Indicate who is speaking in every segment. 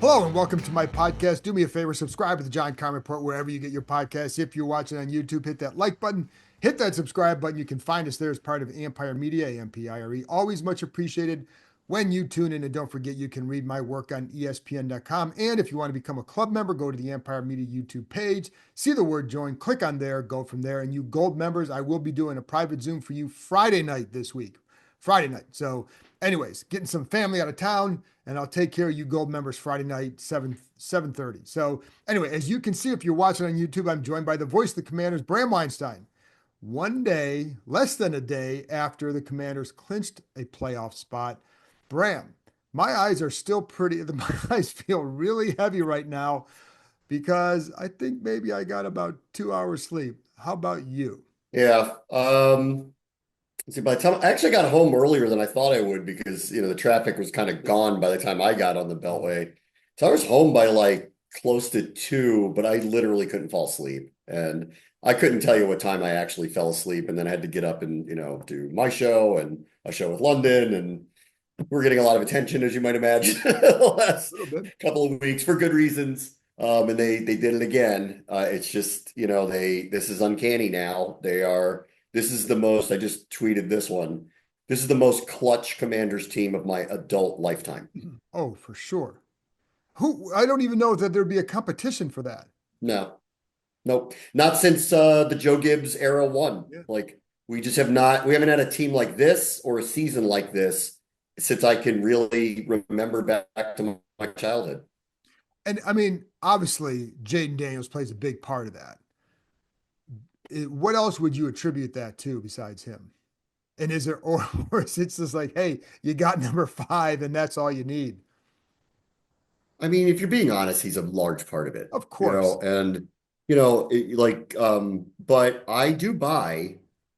Speaker 1: Hello and welcome to my podcast. Do me a favor, subscribe to the John Keim Report wherever you get your podcasts. If you're watching on YouTube, hit that like button, hit that subscribe button. You can find us there as part of Ampire Media, Ampire. Always much appreciated when you tune in. And don't forget, you can read my work on ESPN.com. And if you want to become a club member, go to the Ampire Media YouTube page, see the word join, click on there, go from there. And you gold members, I will be doing a private Zoom for you Friday night this week. Friday night. So, anyways, getting some family out of town, and I'll take care of you gold members Friday night, 7:30. So, anyway, as you can see, if you're watching on YouTube, I'm joined by the voice of the Commanders, Bram Weinstein. One day, less than a day after the Commanders clinched a playoff spot. Bram, my eyes are still pretty, my eyes feel really heavy right now because I think maybe I got about 2 hours sleep. How about you?
Speaker 2: Yeah. Let's see, by the time I actually got home earlier than I thought I would because the traffic was kind of gone by the time I got on the Beltway. So I was home by like close to 2, but I literally couldn't fall asleep. And I couldn't tell you what time I actually fell asleep. And then I had to get up and, do my show and a show with London. And we're getting a lot of attention, as you might imagine, the
Speaker 1: A
Speaker 2: last
Speaker 1: little bit.
Speaker 2: couple of weeks for good reasons. And they did it again. It's just, this is uncanny now. This is the most, I just tweeted this one. This is the most clutch Commanders team of my adult lifetime.
Speaker 1: Oh, for sure. I don't even know that there'd be a competition for that.
Speaker 2: No, nope. Not since the Joe Gibbs era one.
Speaker 1: Yeah.
Speaker 2: Like we haven't had a team like this or a season like this since I can really remember back to my childhood.
Speaker 1: And I mean, obviously, Jayden Daniels plays a big part of that. What else would you attribute that to besides him? And is there, or is it just like, hey, you got number five and that's all you need?
Speaker 2: I mean, if you're being honest, he's a large part of it,
Speaker 1: Of course.
Speaker 2: and but I do buy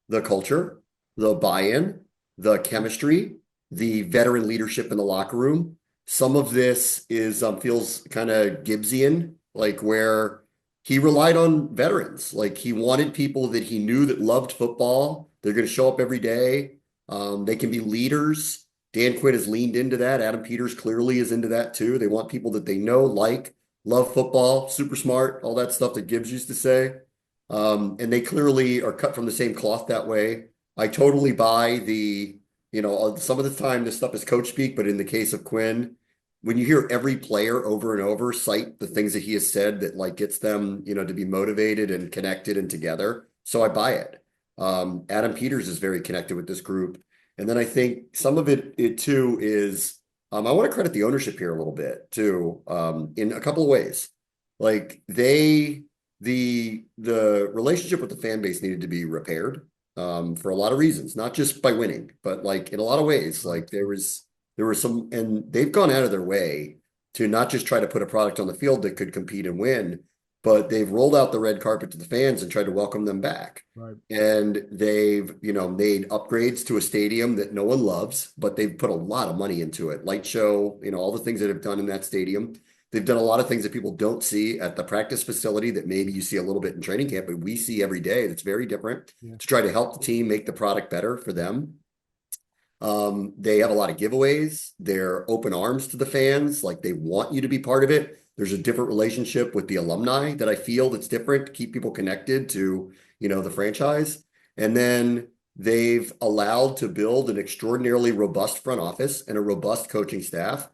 Speaker 2: the culture, the buy-in, the chemistry, the veteran leadership in the locker room. Some of this is feels kind of Gibbsian, like where he relied on veterans. Like he wanted people that he knew that loved football. They're going to show up every day. They can be leaders. Dan Quinn has leaned into that. Adam Peters clearly is into that too. They want people that they know, like, love football, super smart, all that stuff that Gibbs used to say. And they clearly are cut from the same cloth that way. I totally buy some of the time this stuff is coach speak, but in the case of Quinn, when you hear every player over and over cite the things that he has said that like gets them, to be motivated and connected and together. So I buy it. Adam Peters is very connected with this group. And then I think some of it too is I want to credit the ownership here a little bit too, in a couple of ways. Like the relationship with the fan base needed to be repaired for a lot of reasons, not just by winning, but like in a lot of ways. Like there was some, and they've gone out of their way to not just try to put a product on the field that could compete and win, but they've rolled out the red carpet to the fans and tried to welcome them back.
Speaker 1: Right.
Speaker 2: And they've, made upgrades to a stadium that no one loves, but they've put a lot of money into it. Light show, all the things that have done in that stadium. They've done a lot of things that people don't see at the practice facility that maybe you see a little bit in training camp, but we see every day that's very different
Speaker 1: Yeah.
Speaker 2: to try to help the team make the product better for them. They have a lot of giveaways. They're open arms to the fans. Like they want you to be part of it. There's a different relationship with the alumni that I feel that's different to keep people connected to, the franchise. And then they've allowed to build an extraordinarily robust front office and a robust coaching staff.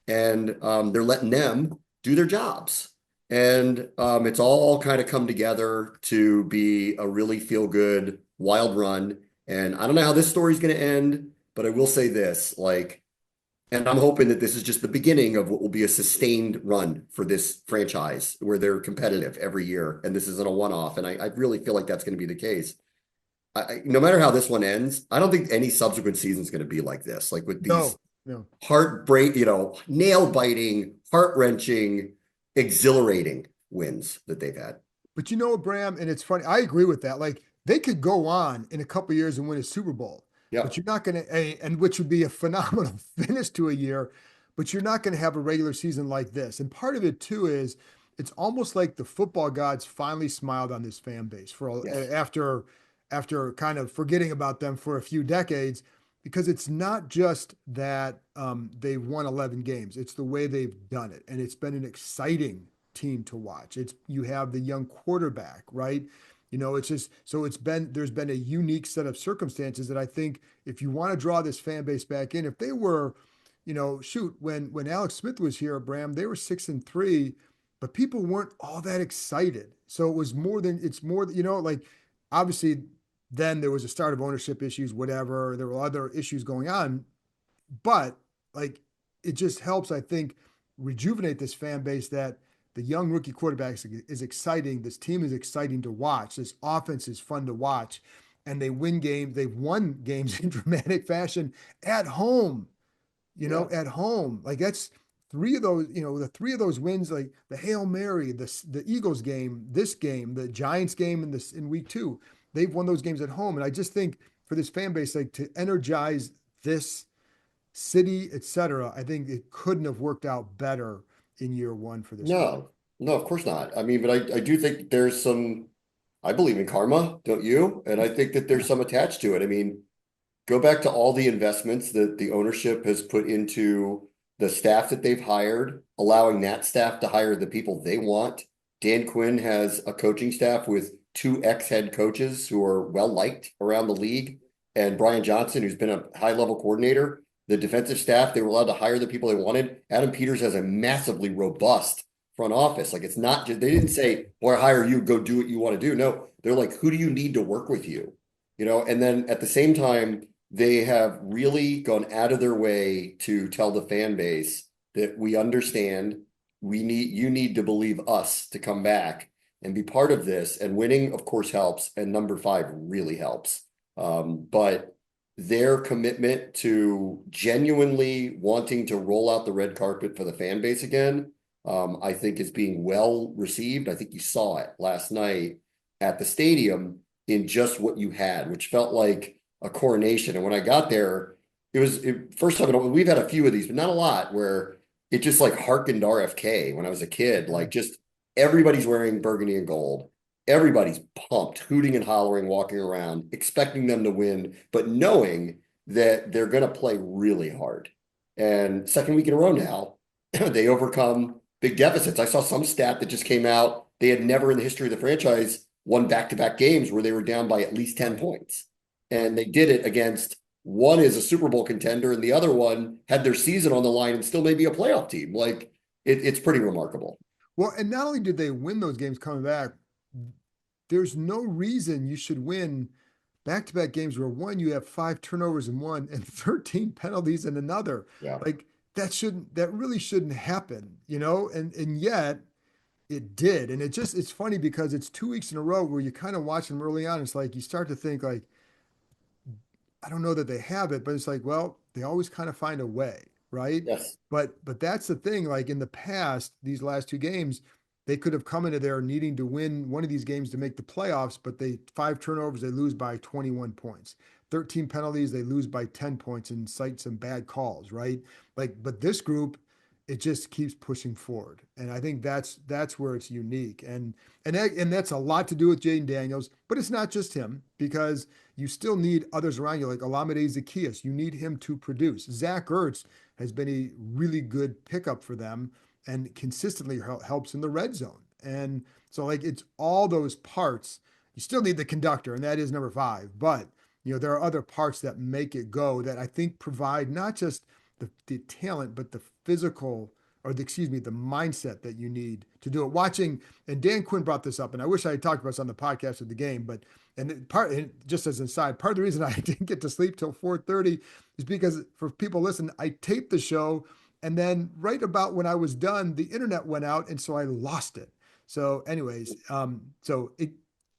Speaker 2: And they're letting them do their jobs. And it's all kind of come together to be a really feel good, wild run. And I don't know how this story is going to end, but I will say this, like, and I'm hoping that this is just the beginning of what will be a sustained run for this franchise where they're competitive every year. And this isn't a one-off. And I really feel like that's going to be the case. No matter how this one ends, I don't think any subsequent season is going to be like this, like with these
Speaker 1: No, no.
Speaker 2: heartbreak, nail-biting, heart-wrenching, exhilarating wins that they've had.
Speaker 1: But you know what, Bram? And it's funny. I agree with that. Like they could go on in a couple years and win a Super Bowl, but
Speaker 2: Yep.
Speaker 1: you're not going to, and which would be a phenomenal finish to a year, but you're not going to have a regular season like this. And part of it too is it's almost like the football gods finally smiled on this fan base
Speaker 2: Yes.
Speaker 1: after kind of forgetting about them for a few decades. because it's not just that they've won 11 games, it's the way they've done it. And it's been an exciting team to watch. It's you have the young quarterback, right? It's just so there's been a unique set of circumstances that I think if you want to draw this fan base back in, if they were, shoot, when Alex Smith was here, Bram, they were 6-3, but people weren't all that excited. So it was more than it's more, like obviously then there was a start of ownership issues, whatever. There were other issues going on, but like it just helps, I think, rejuvenate this fan base that the young rookie quarterback is exciting. This team is exciting to watch. This offense is fun to watch. And they win games. They've won games in dramatic fashion at home,
Speaker 2: Yeah.
Speaker 1: at home. Like that's three of those, the three of those wins, like the Hail Mary, the Eagles game, this game, the Giants game in week 2. They've won those games at home. And I just think for this fan base, like to energize this city, etc., I think it couldn't have worked out better in year 1 for this group.
Speaker 2: No, no, of course not. I mean, but I do think there's some, I believe in karma, don't you? And I think that
Speaker 1: Yeah.
Speaker 2: there's some attached to it. I mean, go back to all the investments that the ownership has put into the staff that they've hired, allowing that staff to hire the people they want. Dan Quinn has a coaching staff with 2 ex-head coaches who are well liked around the league, and Brian Johnson, who's been a high-level coordinator. The defensive staff, they were allowed to hire the people they wanted. Adam Peters has a massively robust front office. Like it's not just they didn't say, "Boy, I hire you, go do what you want to do." No, they're like, "Who do you need to work with you?" And then at the same time they have really gone out of their way to tell the fan base that we understand you need to believe us to come back and be part of this. And winning, of course, helps. And number 5 really helps. But their commitment to genuinely wanting to roll out the red carpet for the fan base again, I think is being well received. I think you saw it last night at the stadium in just what you had, which felt like a coronation. And when I got there, first time we've had a few of these, but not a lot, where it just like harkened RFK when I was a kid.
Speaker 1: Yeah.
Speaker 2: Like just everybody's wearing burgundy and gold. Everybody's pumped, hooting and hollering, walking around, expecting them to win, but knowing that they're going to play really hard. And second week in a row now, they overcome big deficits. I saw some stat that just came out. They had never in the history of the franchise won back-to-back games where they were down by at least 10 points. And they did it against one is a Super Bowl contender and the other one had their season on the line and still maybe a playoff team. Like it's pretty remarkable.
Speaker 1: Well, and not only did they win those games coming back, there's no reason you should win back-to-back games where one you have 5 turnovers in one and 13 penalties in another.
Speaker 2: Yeah.
Speaker 1: Like that really shouldn't happen, and yet it did. And it's funny because it's 2 weeks in a row where you kind of watch them early on. It's like you start to think like, I don't know that they have it, but it's like, well, they always kind of find a way, right?
Speaker 2: Yes.
Speaker 1: But that's the thing. Like in the past, these last 2 games, they could have come into there needing to win one of these games to make the playoffs, but 5 turnovers, they lose by 21 points. 13 penalties, they lose by 10 points and cite some bad calls, right? Like, but this group, it just keeps pushing forward. And I think that's where it's unique. And that's a lot to do with Jayden Daniels, but it's not just him because you still need others around you, like Olamide Zaccheaus. You need him to produce. Zach Ertz has been a really good pickup for them and consistently helps in the red zone. And so, like, it's all those parts. You still need the conductor, and that is number 5. But, there are other parts that make it go that I think provide not just the talent, but the physical excuse me, the mindset that you need to do it. Watching, and Dan Quinn brought this up, and I wish I had talked about this on the podcast of the game, but and just as an aside, part of the reason I didn't get to sleep till 4:30 is because for people listening, I taped the show, and then right about when I was done, the internet went out, and so I lost it. So, anyways, so it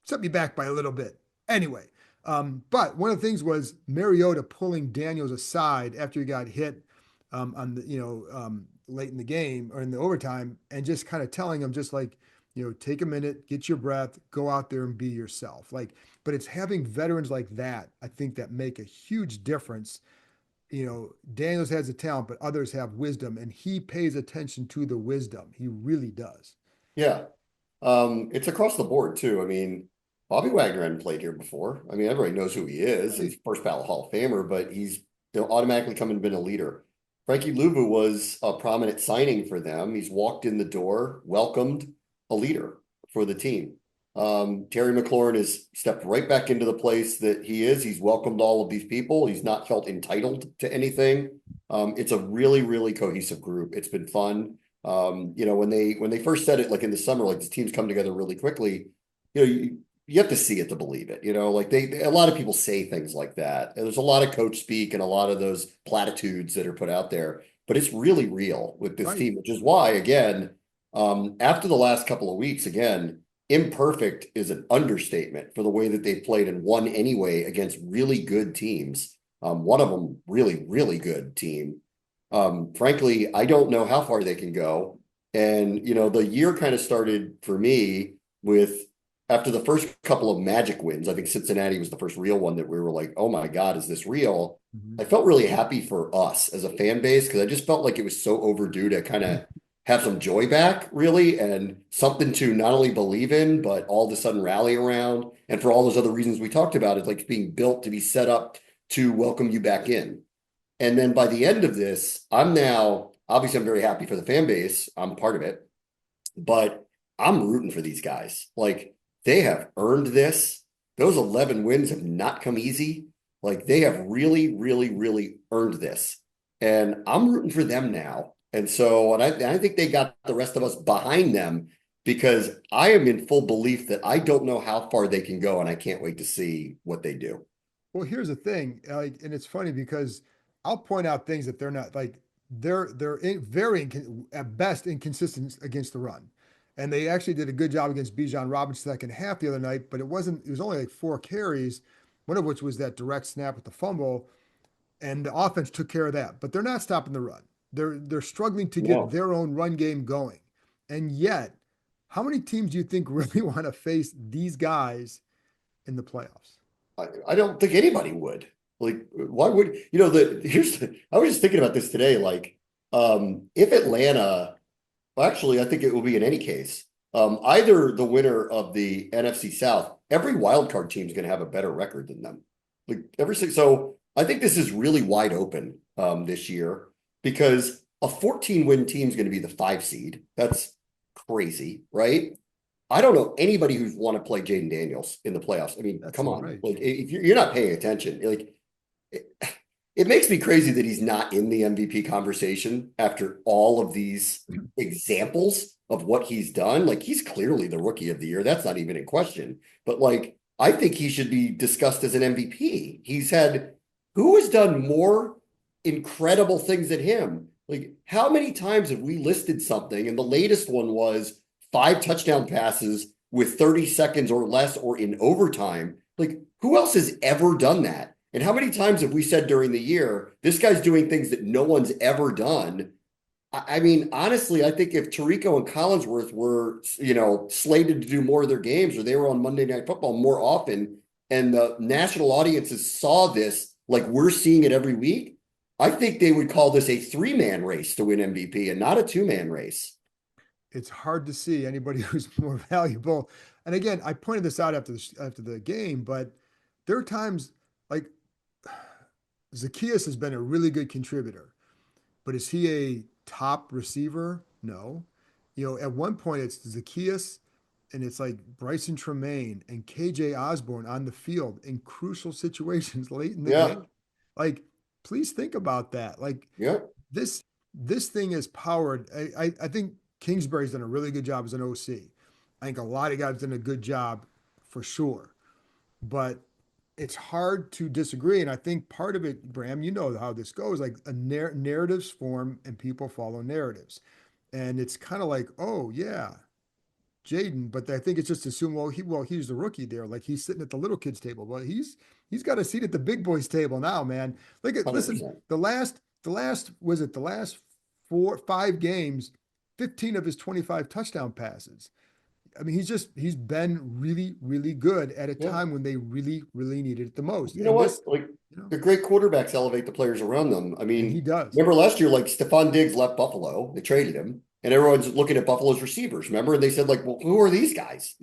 Speaker 1: set me back by a little bit. Anyway, but one of the things was Mariota pulling Daniels aside after he got hit on the late in the game or in the overtime, and just kind of telling him just like, take a minute, get your breath, go out there and be yourself. Like, but it's having veterans like that, I think, that make a huge difference. Daniels has the talent, but others have wisdom, and he pays attention to the wisdom. He really does.
Speaker 2: Yeah. It's across the board too. I mean, Bobby Wagner hadn't played here before. I mean, everybody knows who he is.
Speaker 1: Right.
Speaker 2: He's first ballot Hall of Famer, but he's they'll automatically come and been a leader. Frankie Louvu was a prominent signing for them. He's walked in the door, welcomed a leader for the team. Terry McLaurin has stepped right back into the place that he is. He's welcomed all of these people. He's not felt entitled to anything. It's a really, really cohesive group. It's been fun. When they first said it, like in the summer, like the teams come together really quickly, you have to see it to believe it. Like a lot of people say things like that. And there's a lot of coach speak and a lot of those platitudes that are put out there, but it's really real with this
Speaker 1: Right.
Speaker 2: team, which is why, again, after the last couple of weeks, again, imperfect is an understatement for the way that they've played and won anyway against really good teams. One of them really, really good team. Frankly, I don't know how far they can go. And, the year kind of started for me with after the first couple of magic wins. I think Cincinnati was the first real one that we were like, oh my God, is this real?
Speaker 1: Mhm.
Speaker 2: I felt really happy for us as a fan base because I just felt like it was so overdue to kind of have some joy back, really, and something to not only believe in, but all of a sudden rally around. And for all those other reasons we talked about, it's like being built to be set up to welcome you back in. And then by the end of this, obviously, I'm very happy for the fan base. I'm part of it, but I'm rooting for these guys. Like they have earned this. Those 11 wins have not come easy. Like they have really, really, really earned this. And I'm rooting for them now. And I think they got the rest of us behind them because I am in full belief that I don't know how far they can go, and I can't wait to see what they do.
Speaker 1: Well, here's the thing, like, and it's funny because I'll point out things that they're not like very at best inconsistent against the run, and they actually did a good job against Bijan Robinson second half the other night, but it wasn't. It was only like 4 carries, one of which was that direct snap with the fumble, and the offense took care of that. But they're not stopping the run. They're struggling to get
Speaker 2: No,
Speaker 1: their own run game going, and yet, how many teams do you think really want to face these guys in the playoffs?
Speaker 2: I don't think anybody would. Like, why would I was just thinking about this today. Like, if Atlanta, well, actually, I think it will be in any case. Either the winner of the NFC South, every wild card team is going to have a better record than them. So I think this is really wide open this year because a 14-win team is going to be the 5 seed. That's crazy, right? I don't know anybody who's want to play Jayden Daniels in the playoffs. I mean,
Speaker 1: That's
Speaker 2: come on.
Speaker 1: right.
Speaker 2: Like, if you're not paying attention, like, it, it makes me crazy that he's not in the MVP conversation after all of these examples of what he's done. Like, he's clearly the rookie of the year. That's not even in question. But, like, I think he should be discussed as an MVP. Who has done more incredible things than him? Like, how many times have we listed something? And the latest one was 5 touchdown passes with 30 seconds or less or in overtime. Like, who else has ever done that? And how many times have we said during the year, this guy's doing things that no one's ever done? I mean, honestly, I think if Tirico and Collinsworth were, slated to do more of their games or they were on Monday Night Football more often and the national audiences saw this like we're seeing it every week, I think they would call this a 3-man race to win MVP and not a 2-man race.
Speaker 1: It's hard to see anybody who's more valuable. And again, I pointed this out after the game, but there are times like Zacchaeus has been a really good contributor, but is he a top receiver? No. At one point it's Zacchaeus and it's like Bryson Tremaine and KJ Osborne on the field in crucial situations late in the
Speaker 2: Yeah.
Speaker 1: game. Like, please think about that. Like
Speaker 2: Yeah.
Speaker 1: this thing is powered. I think Kingsbury's done a really good job as an OC. I think a lot of guys done a good job for sure, but it's hard to disagree. And I think part of it, Bram, you know how this goes. Like narratives form and people follow narratives, and it's kind of like, oh yeah, Jayden, but I think it's just assumed. He's the rookie there. Like he's sitting at the little kids table. Well, he's got a seat at the big boys table now, man. Listen,
Speaker 2: 100%.
Speaker 1: the last was it the last 4 5 games, 15 of his 25 touchdown passes. I mean, he's been really, really good at a
Speaker 2: Yeah.
Speaker 1: time when they really, really needed it the most.
Speaker 2: You know
Speaker 1: And
Speaker 2: what?
Speaker 1: this,
Speaker 2: Like
Speaker 1: you know,
Speaker 2: the great quarterbacks elevate the players around them. I
Speaker 1: and he
Speaker 2: mean,
Speaker 1: does.
Speaker 2: remember last year, like Stephon Diggs left Buffalo, they traded him, and everyone's looking at Buffalo's receivers. Remember, and they said, like, well, who are these guys?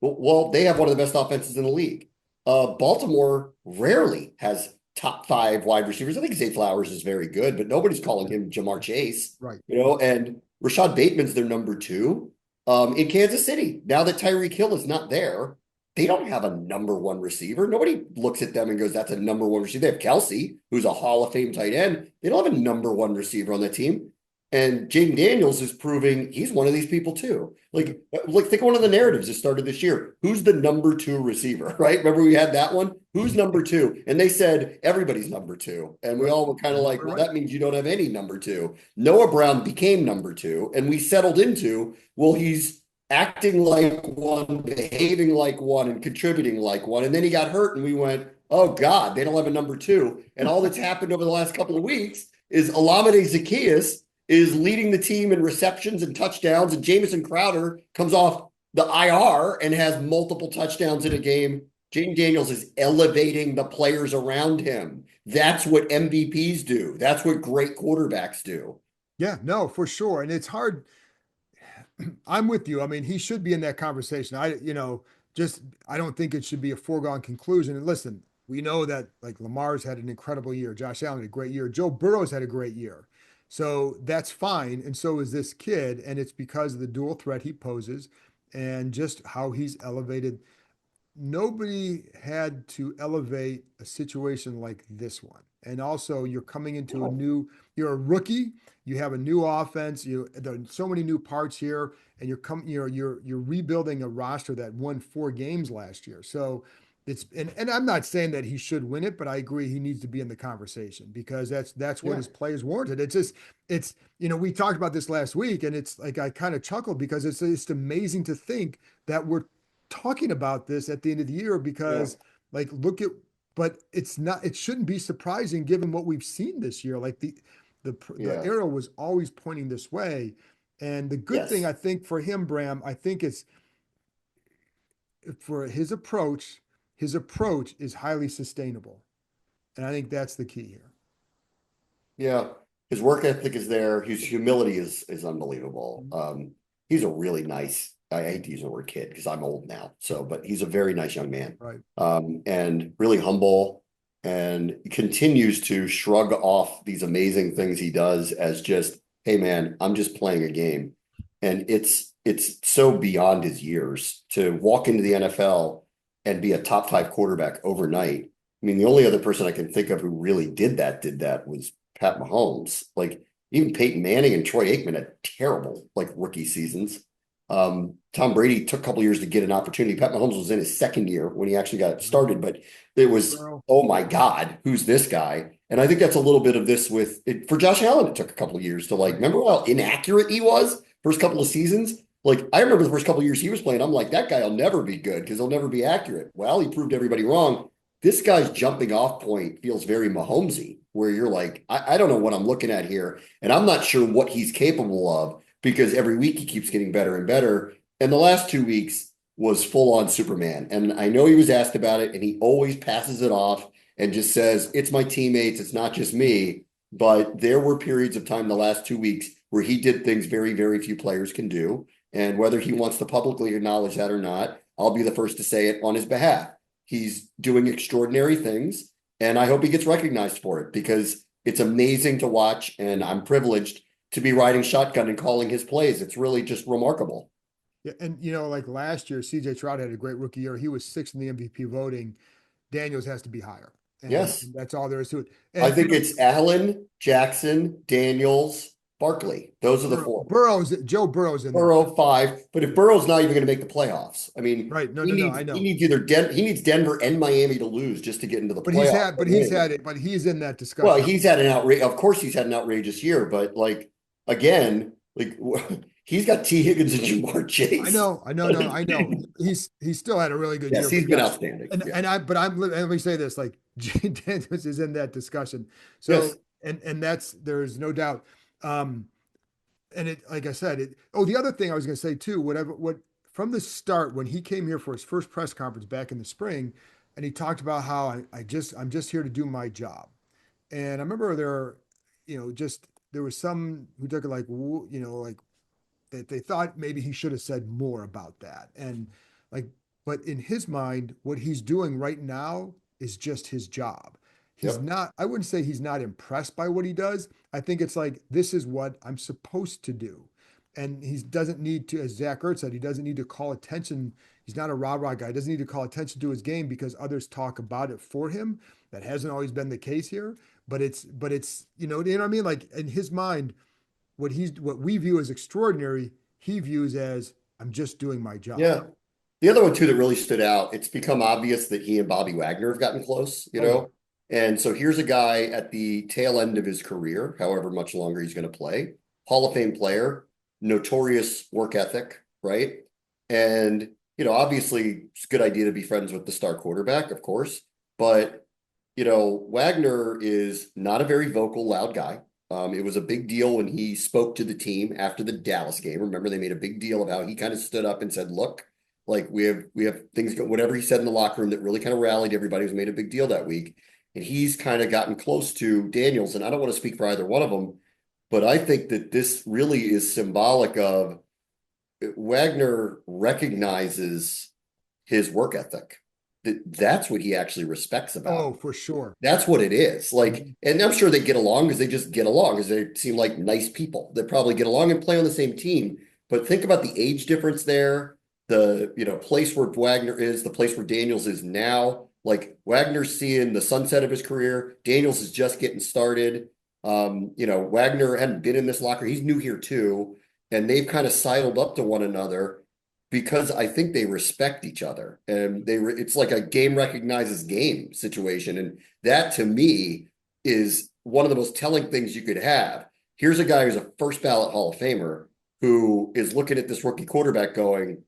Speaker 2: Well, they have one of the best offenses in the league. Baltimore rarely has top five wide receivers. I think Zay Flowers is very good, but nobody's calling him Jamar Chase,
Speaker 1: Right.
Speaker 2: and Rashad Bateman's their number two. In Kansas City, now that Tyreek Hill is not there, they don't have a number one receiver. Nobody looks at them and goes, that's a number one receiver. They have Kelsey, who's a Hall of Fame tight end. They don't have a number one receiver on that team. And Jayden Daniels is proving he's one of these people too. Like think of one of the narratives that started this year. Who's the number two receiver, right? Remember we had that one? Who's number two? And they said everybody's number two. And we all were kind of like, well, that means you don't have any number two. Noah Brown became number two. And we settled into, well, he's acting like one, behaving like one, and contributing like one. And then he got hurt, and we went, oh God, they don't have a number two. And all that's happened over the last couple of weeks is Olamide Zaccheaus is leading the team in receptions and touchdowns, and Jamison Crowder comes off the IR and has multiple touchdowns in a game. Jayden Daniels is elevating the players around him. That's what MVPs do. That's what great quarterbacks do.
Speaker 1: Yeah, no, for sure. And it's hard. I'm with you. I mean, he should be in that conversation. I don't think it should be a foregone conclusion. And listen, we know that like Lamar's had an incredible year. Josh Allen had a great year. Joe Burrow's had a great year. So that's fine. And so is this kid. And it's because of the dual threat he poses and just how he's elevated. Nobody had to elevate a situation like this one. And also, you're coming into you're a rookie. You have a new offense. There are so many new parts here, and you're rebuilding a roster that won 4 games last year. So and I'm not saying that he should win it, but I agree he needs to be in the conversation because that's what his play is warranted. We talked about this last week, and it's like I kind of chuckled because it's just amazing to think that we're talking about this at the end of the year because but it shouldn't be surprising given what we've seen this year. Like the arrow was always pointing this way. And the good thing I think for him, Bram, I think it's for his approach is highly sustainable. And I think that's the key here.
Speaker 2: Yeah. His work ethic is there. His humility is unbelievable. He's a really nice, I hate to use the word kid because I'm old now. But he's a very nice young man.
Speaker 1: Right.
Speaker 2: And really humble and continues to shrug off these amazing things he does as just, hey man, I'm just playing a game. And it's so beyond his years to walk into the NFL and be a top 5 quarterback overnight. I mean, the only other person I can think of who really did that was Pat Mahomes. Like even Peyton Manning and Troy Aikman had terrible rookie seasons. Tom Brady took a couple years to get an opportunity. Pat Mahomes was in his second year when he actually got started, but it was, oh my God, who's this guy? And I think that's a little bit of this with it for Josh Allen. It took a couple of years to remember how inaccurate he was first couple of seasons. I remember the first couple of years he was playing. I'm like, that guy will never be good because he'll never be accurate. Well, he proved everybody wrong. This guy's jumping off point feels very Mahomesy, where you're like, I don't know what I'm looking at here. And I'm not sure what he's capable of because every week he keeps getting better and better. And the last 2 weeks was full on Superman. And I know he was asked about it and he always passes it off and just says, it's my teammates. It's not just me. But there were periods of time the last 2 weeks where he did things very, very few players can do. And whether he wants to publicly acknowledge that or not, I'll be the first to say it on his behalf. He's doing extraordinary things, and I hope he gets recognized for it because it's amazing to watch, and I'm privileged to be riding shotgun and calling his plays. It's really just remarkable.
Speaker 1: Yeah, and like last year, CJ Stroud had a great rookie year. He was 6th in the MVP voting. Daniels has to be higher. And
Speaker 2: yes.
Speaker 1: That's all there is to it. And,
Speaker 2: I think it's Allen, Jackson, Daniels, Barkley. Those are the 4.
Speaker 1: Joe Burrow's in
Speaker 2: Burrow
Speaker 1: there.
Speaker 2: 5, but if Burrow's not even going to make the playoffs, I mean,
Speaker 1: right? No, I know.
Speaker 2: He needs he needs Denver and Miami to lose just to get into the playoffs.
Speaker 1: But he's in that discussion.
Speaker 2: Well, he's had of course he's had an outrageous year, but again, he's got T. Higgins and Jamar Chase.
Speaker 1: I know. He's still had a really good year.
Speaker 2: Yes, he's been outstanding.
Speaker 1: Let me say this: Jayden Daniels is in that discussion. So and there's no doubt. And like I said, the other thing I was going to say too, from the start when he came here for his first press conference back in the spring, and he talked about how I'm just here to do my job, and I remember there was some who took it that they thought maybe he should have said more about that, and but in his mind, what he's doing right now is just his job. he's
Speaker 2: Yep.
Speaker 1: not, I wouldn't say he's not impressed by what he does. I think it's like, this is what I'm supposed to do. And he doesn't need to, as Zach Ertz said, he doesn't need to call attention. He's not a rah-rah guy. He doesn't need to call attention to his game because others talk about it for him. That hasn't always been the case here. But it's, you know what I mean? Like in his mind, what we view as extraordinary, he views as I'm just doing my job.
Speaker 2: Yeah. The other one too that really stood out, it's become obvious that he and Bobby Wagner have gotten close, you
Speaker 1: Oh yeah.
Speaker 2: know? And so here's a guy at the tail end of his career, however much longer he's going to play, Hall of Fame player, notorious work ethic, right? And, obviously it's a good idea to be friends with the star quarterback, of course, but, Wagner is not a very vocal, loud guy. It was a big deal when he spoke to the team after the Dallas game. Remember, they made a big deal of how he kind of stood up and said, "Look, like we have things go," whatever he said in the locker room that really kind of rallied everybody. Was made a big deal that week, and he's kind of gotten close to Daniels. And I don't want to speak for either one of them, but I think that this really is symbolic of Wagner recognizes his work ethic. That's what he actually respects about
Speaker 1: Oh,
Speaker 2: him.
Speaker 1: for sure.
Speaker 2: That's what it is. Like,
Speaker 1: Mhm.
Speaker 2: and I'm sure they get along because they just get along because they seem like nice people that probably get along and play on the same team. But think about the age difference there, the place where Wagner is, the place where Daniels is now. Like Wagner's seeing the sunset of his career. Daniels is just getting started. Wagner hadn't been in this locker. He's new here too. And they've kind of sidled up to one another because I think they respect each other, and it's like a game recognizes game situation. And that to me is one of the most telling things you could have. Here's a guy who's a first ballot Hall of Famer who is looking at this rookie quarterback going,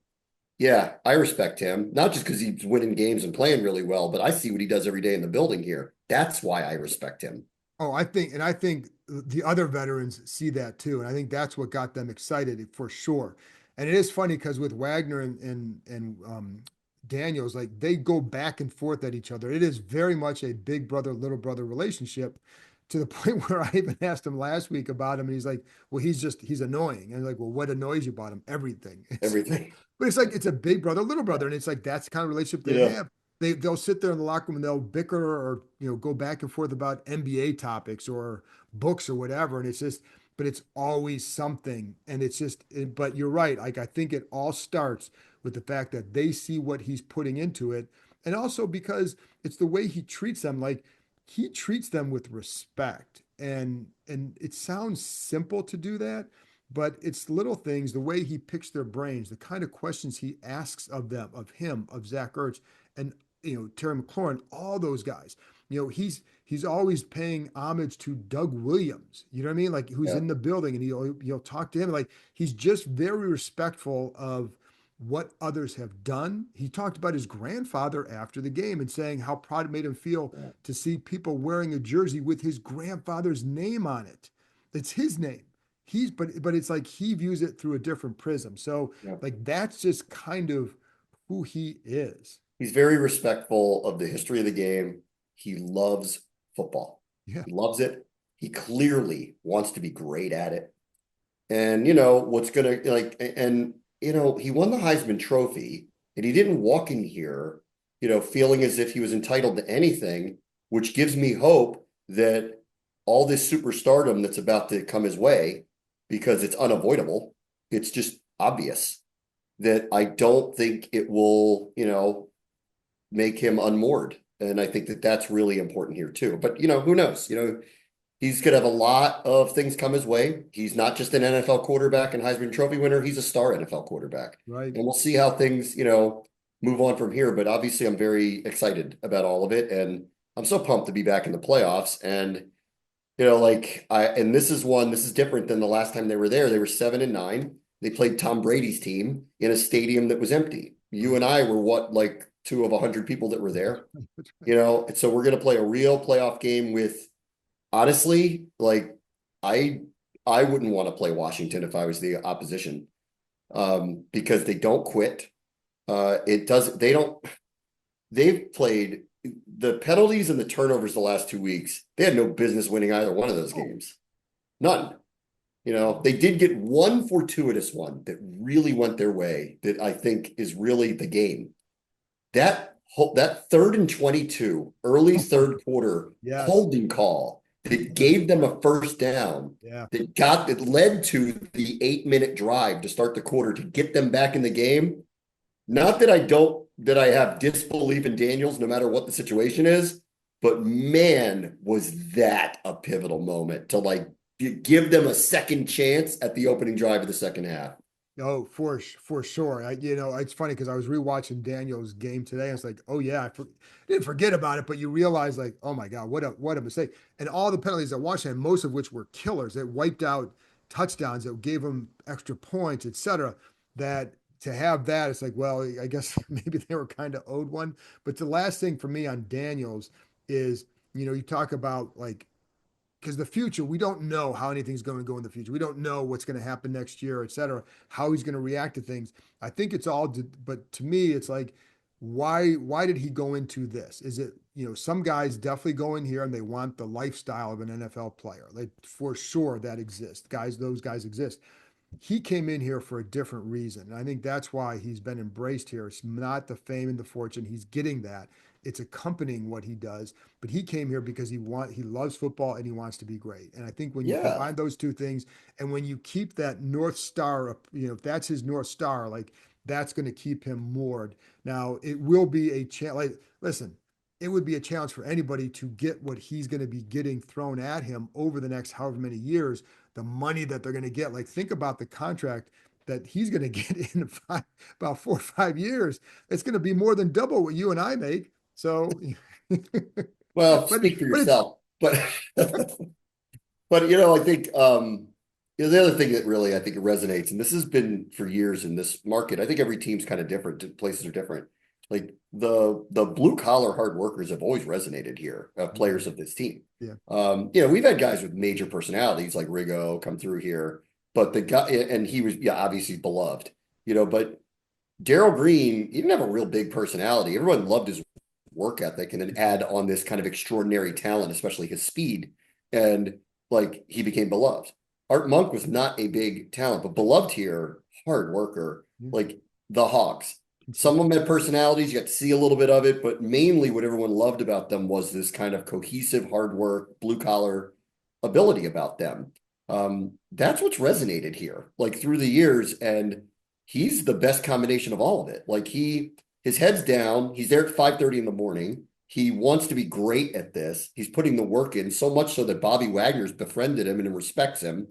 Speaker 2: yeah, I respect him, not just because he's winning games and playing really well, but I see what he does every day in the building here. That's why I respect him.
Speaker 1: Oh, I think the other veterans see that too, and I think that's what got them excited for sure. And it is funny because with Wagner and Daniels, like they go back and forth at each other. It is very much a big brother little brother relationship, to the point where I even asked him last week about him, and he's like, "Well, he's annoying." And I'm like, "Well, what annoys you about him?" Everything.
Speaker 2: Everything.
Speaker 1: But it's like it's a big brother little brother, and it's like that's the kind of relationship they
Speaker 2: Yeah.
Speaker 1: have. They'll sit there in the locker room and they'll bicker or go back and forth about NBA topics or books or whatever, and it's just, but it's always something, and it's just. But you're right. Like I think it all starts with the fact that they see what he's putting into it, and also because it's the way he treats them. Like he treats them with respect, and it sounds simple to do that, but it's little things, the way he picks their brains, the kind of questions he asks of them, of him, of Zach Ertz, and Terry McLaurin, all those guys. He's always paying homage to Doug Williams. You know what I mean? Like who's
Speaker 2: Yeah.
Speaker 1: in the building, and he'll talk to him. Like he's just very respectful of what others have done. He talked about his grandfather after the game and saying how proud it made him feel
Speaker 2: Yeah.
Speaker 1: to see people wearing a jersey with his grandfather's name on it. It's his name. But it's like he views it through a different prism. So
Speaker 2: Yeah.
Speaker 1: like that's just kind of who he is.
Speaker 2: He's very respectful of the history of the game. He loves football.
Speaker 1: Yeah.
Speaker 2: He loves it. He clearly wants to be great at it. And what's gonna like and he won the Heisman Trophy and he didn't walk in here, feeling as if he was entitled to anything, which gives me hope that all this superstardom that's about to come his way, because it's unavoidable, it's just obvious that I don't think it will, make him unmoored. And I think that that's really important here too. But who knows? He's going to have a lot of things come his way. He's not just an NFL quarterback and Heisman Trophy winner. He's a star NFL quarterback.
Speaker 1: Right.
Speaker 2: And we'll see how things, move on from here. But obviously, I'm very excited about all of it. And I'm so pumped to be back in the playoffs. And, and this is different than the last time they were there. They were 7-9. They played Tom Brady's team in a stadium that was empty. You and I were like two of 100 people that were there, and so we're going to play a real playoff game with, honestly, like I I wouldn't want to play Washington if I was the opposition, because they don't quit. It does they don't they've played the penalties and the turnovers the last 2 weeks. They had no business winning either one of those
Speaker 1: Oh,
Speaker 2: games. None. They did get one fortuitous one that really went their way that I think is really the game. That that 3rd and 22, early third quarter
Speaker 1: Yes.
Speaker 2: holding call that
Speaker 1: Yes.
Speaker 2: gave them a first down
Speaker 1: Yeah.
Speaker 2: that led to the 8-minute drive to start the quarter to get them back in the game. Not that I have disbelief in Daniels, no matter what the situation is, but man, was that a pivotal moment to like give them a second chance at the opening drive of the second half.
Speaker 1: Oh, for sure. It's funny because I was rewatching Daniel's game today. I was like, oh yeah, didn't forget about it, but you realize like, oh my God, what a mistake. And all the penalties at Washington, most of which were killers, that wiped out touchdowns, that gave them extra points, etc. That to have that, it's like, well, I guess maybe they were kind of owed one. But the last thing for me on Daniels is, you talk about like because the future, we don't know how anything's going to go in the future. We don't know what's going to happen next year, et cetera, how he's going to react to things. I think it's all, but to me, it's like, why did he go into this? Is it, some guys definitely go in here and they want the lifestyle of an NFL player. Like for sure that exists. Those guys exist. He came in here for a different reason. And I think that's why he's been embraced here. It's not the fame and the fortune. He's getting that. It's accompanying what he does. But he came here because he loves football and he wants to be great. And I think when you
Speaker 2: Yeah.
Speaker 1: combine those two things and when you keep that North Star up, if that's his North Star, like that's going to keep him moored. Now it will be a challenge. Like, listen, it would be a challenge for anybody to get what he's going to be getting thrown at him over the next however many years, the money that they're going to get. Like, think about the contract that he's going to get in about 4 or 5 years. It's going to be more than double what you and I make. So,
Speaker 2: Well,
Speaker 1: but
Speaker 2: speak for
Speaker 1: but it's
Speaker 2: yourself. But I think the other thing that really I think it resonates, and this has been for years in this market. I think every team's kind of different. Places are different. Like the blue collar hard workers have always resonated here, players of this team.
Speaker 1: yeah,
Speaker 2: We've had guys with major personalities like Rigo come through here, but the guy and he was obviously beloved. But Daryl Green, he didn't have a real big personality. Everyone loved his work ethic and then add on this kind of extraordinary talent, especially his speed. And like he became beloved. Art Monk was not a big talent, but beloved here, hard worker,
Speaker 1: yeah,
Speaker 2: like the Hogs. Some of
Speaker 1: consistent.
Speaker 2: them had personalities, you got to see a little bit of it, but mainly what everyone loved about them was this kind of cohesive, hard work, blue collar ability about them. That's what's resonated here, like through the years. And he's the best combination of all of it. Like his head's down. He's there at 5:30 in the morning. He wants to be great at this. He's putting the work in so much so that Bobby Wagner's befriended him and respects him.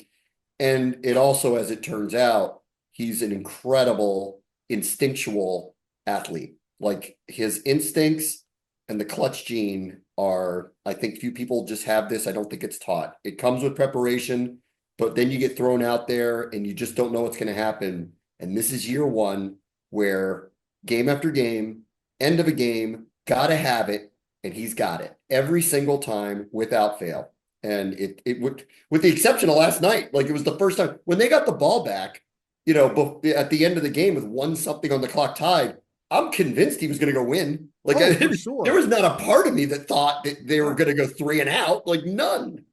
Speaker 2: And it also, as it turns out, he's an incredible instinctual athlete. Like his instincts and the clutch gene are, I think few people just have this. I don't think it's taught. It comes with preparation, but then you get thrown out there and you just don't know what's going to happen. And this is year one where game after game, end of a game, gotta have it, and he's got it every single time without fail. And it would, with the exception of last night, like it was the first time when they got the ball back, at the end of the game with 1 something on the clock tied. I'm convinced he was going to go win. Like
Speaker 1: Oh, for
Speaker 2: there
Speaker 1: sure.
Speaker 2: was not a part of me that thought that they were
Speaker 1: No.
Speaker 2: going to go 3 and out. Like none.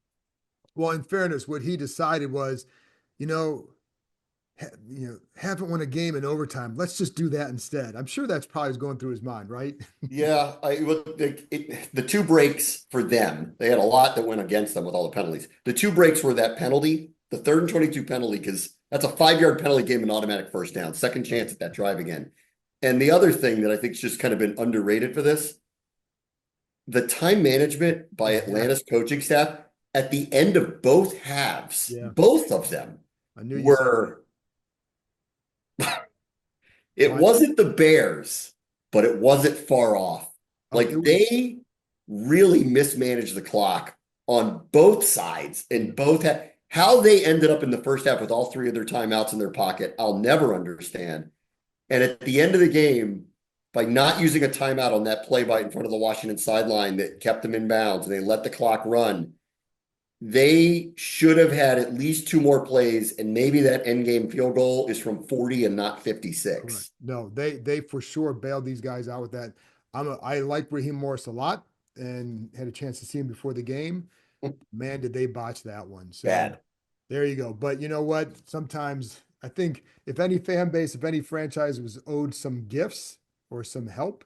Speaker 1: Well, in fairness, what he decided was, you know, haven't won a game in overtime. Let's just do that instead. I'm sure that's probably going through his mind, right?
Speaker 2: Yeah, the two breaks for them, they had a lot that went against them with all the penalties. The two breaks were that penalty, the 3rd and 22 penalty, because that's a 5-yard penalty, gave him an automatic first down, second chance at that drive again. And the other thing that I think's just kind of been underrated for this, the time management by
Speaker 1: Yeah,
Speaker 2: Atlanta's coaching staff at the end of both halves,
Speaker 1: yeah.
Speaker 2: both of them
Speaker 1: I knew you'd say that.
Speaker 2: were, it
Speaker 1: What?
Speaker 2: wasn't the Bears, but it wasn't far off.
Speaker 1: Oh, it
Speaker 2: Like
Speaker 1: was.
Speaker 2: they really mismanaged the clock on both sides and how they ended up in the first half with all three of their timeouts in their pocket. I'll never understand. And at the end of the game, by not using a timeout on that play by in front of the Washington sideline that kept them in bounds and they let the clock run, they should have had at least two more plays, and maybe that end game field goal is from 40 and not
Speaker 1: Correct.
Speaker 2: 56.
Speaker 1: No, they for sure bailed these guys out with that. I like Raheem Morris a lot and had a chance to see him before the game. Man, did they botch that one. So
Speaker 2: Bad.
Speaker 1: there you go. But you know what? Sometimes I think if any fan base, if any franchise was owed some gifts or some help,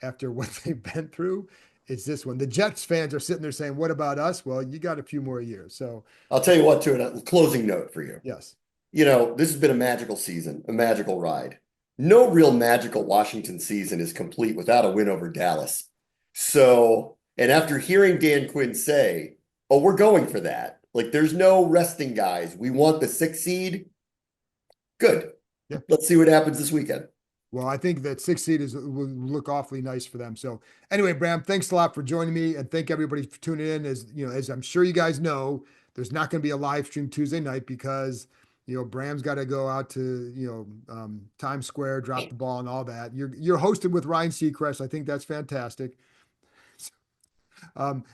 Speaker 1: after what they've been through, it's this one. The Jets fans are sitting there saying, what about us? Well, you got a few more years. So,
Speaker 2: I'll tell you what, to a closing note for you.
Speaker 1: yes.
Speaker 2: This has been a magical season, a magical ride. No real magical Washington season is complete without a win over Dallas. So, and after hearing Dan Quinn say, oh, we're going for that. Like, there's no resting guys. We want the 6th seed. Good.
Speaker 1: Yeah.
Speaker 2: Let's see what happens this weekend.
Speaker 1: Well, I think that 6th seed will look awfully nice for them. So anyway, Bram, thanks a lot for joining me, and thank everybody for tuning in. As I'm sure you guys know, there's not going to be a live stream Tuesday night because Bram's got to go out to Times Square, drop the ball, and all that. You're hosted with Ryan Seacrest. I think that's fantastic.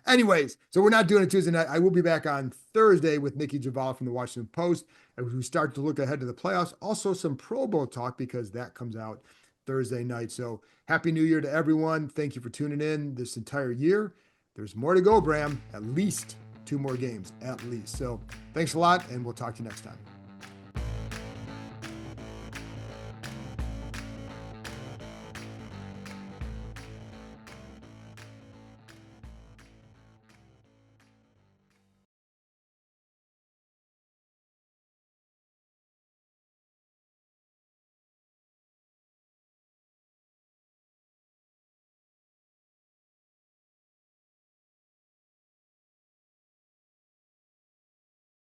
Speaker 1: Anyways, so we're not doing it Tuesday night. I will be back on Thursday with Nikki Javala from the Washington Post as we start to look ahead to the playoffs. Also, some Pro Bowl talk because that comes out Thursday night. So, Happy New Year to everyone. Thank you for tuning in this entire year. There's more to go, Bram. At least 2 more games, at least. So, thanks a lot, and we'll talk to you next time.